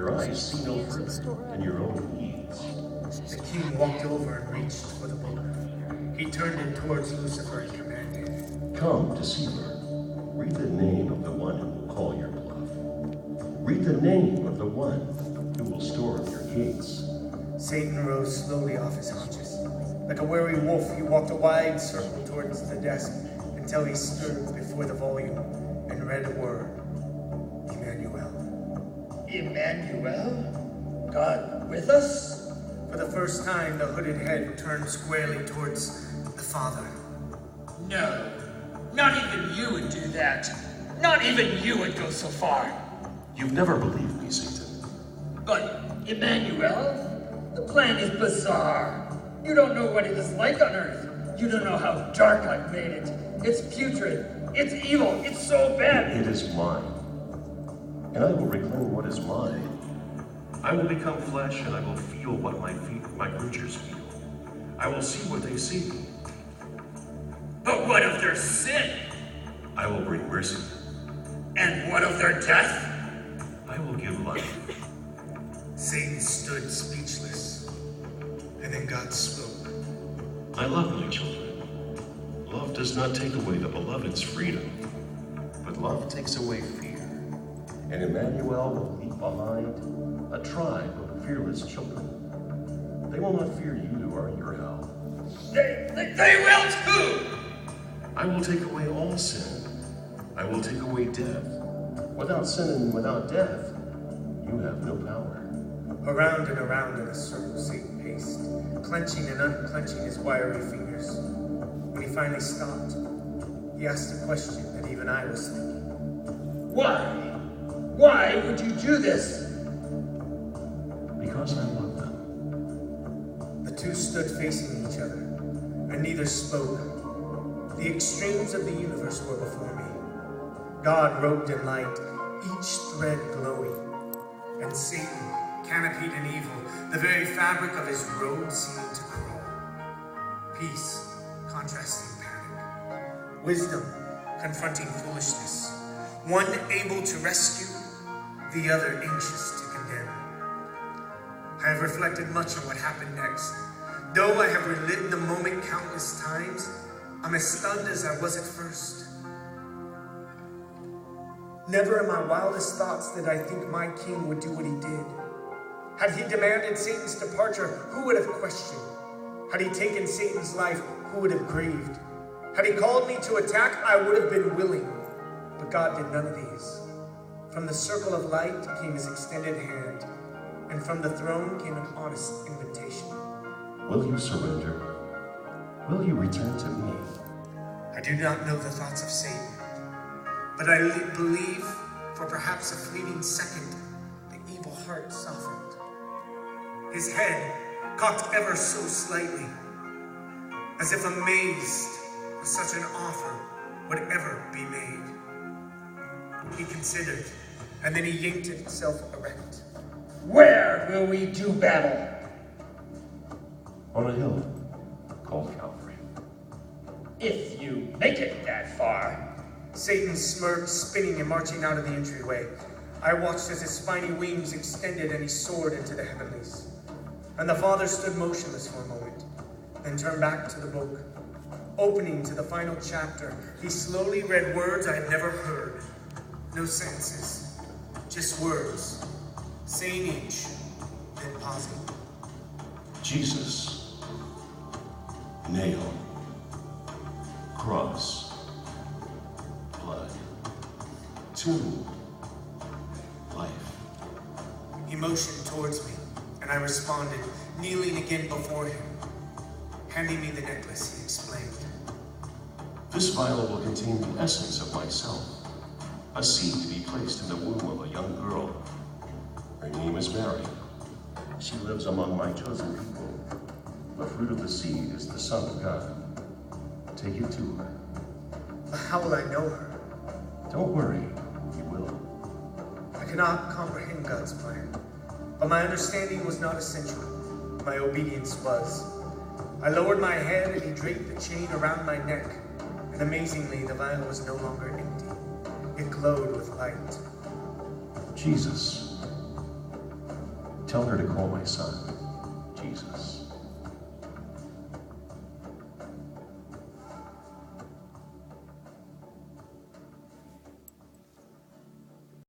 Your eyes see no further than your own needs. The king walked over and reached for the book. He turned it towards Lucifer and commanded, Come, deceiver, read the name of the one who will call your bluff. Read the name of the one who will storm your gates. Satan rose slowly off his haunches. Like a wary wolf, he walked a wide circle towards the desk until he stood before the volume and read a word. Emmanuel. Emmanuel? God with us? For the first time, the hooded head turned squarely towards the Father. No, not even you would do that. Not even you would go so far. You've never believed me, Satan. But, Emmanuel, the plan is bizarre. You don't know what it is like on Earth. You don't know how dark I've made it. It's putrid. It's evil. It's so bad. It is mine. And I will reclaim what is mine. I will become flesh, and I will feel what my creatures feel. I will see what they see. But what of their sin? I will bring mercy. And what of their death? I will give life. Satan stood speechless, and then God spoke. I love my children. Love does not take away the beloved's freedom, but love takes away fear. And Emmanuel will leave behind a tribe of fearless children. They will not fear you or your hell. They will too! I will take away all sin. I will take away death. Without sin and without death, you have no power. Around and around in a circle, Satan paced, clenching and unclenching his wiry fingers. When he finally stopped, he asked a question that even I was thinking. Why? Why would you do this? Because I love them. The two stood facing each other, and neither spoke. The extremes of the universe were before me. God robed in light, each thread glowing, and Satan, canopied in evil, the very fabric of his robe seemed to crawl. Peace, contrasting panic. Wisdom, confronting foolishness. One able to rescue, the other anxious to condemn. I have reflected much on what happened next. Though I have relived the moment countless times, I'm as stunned as I was at first. Never in my wildest thoughts did I think my king would do what he did. Had he demanded Satan's departure, who would have questioned? Had he taken Satan's life, who would have grieved? Had he called me to attack, I would have been willing. But God did none of these. From the circle of light came his extended hand, and from the throne came an honest invitation. Will you surrender? Will you return to me? I do not know the thoughts of Satan, but I believe for perhaps a fleeting second, the evil heart softened. His head cocked ever so slightly, as if amazed that such an offer would ever be made. He considered, and then he yanked himself erect. Where will we do battle? On a hill called Calvary. If you make it that far. Satan smirked, spinning and marching out of the entryway. I watched as his spiny wings extended and he soared into the heavenlies. And the Father stood motionless for a moment, then turned back to the book. Opening to the final chapter, he slowly read words I had never heard. No sentences, just words, saying each, then pausing. Jesus, nail, cross, blood, tomb, life. He motioned towards me, and I responded, kneeling again before him. Handing me the necklace, he explained. This vial will contain the essence of myself, a seed to be placed in the womb of a young girl. Her name is Mary. She lives among my chosen people. The fruit of the seed is the Son of God. Take it to her. But how will I know her? Don't worry, you will. I cannot comprehend God's plan, but my understanding was not essential. My obedience was. I lowered my head and he draped the chain around my neck, and amazingly, the vial was no longer empty. It glowed with light. Jesus, Tell her to call my son Jesus.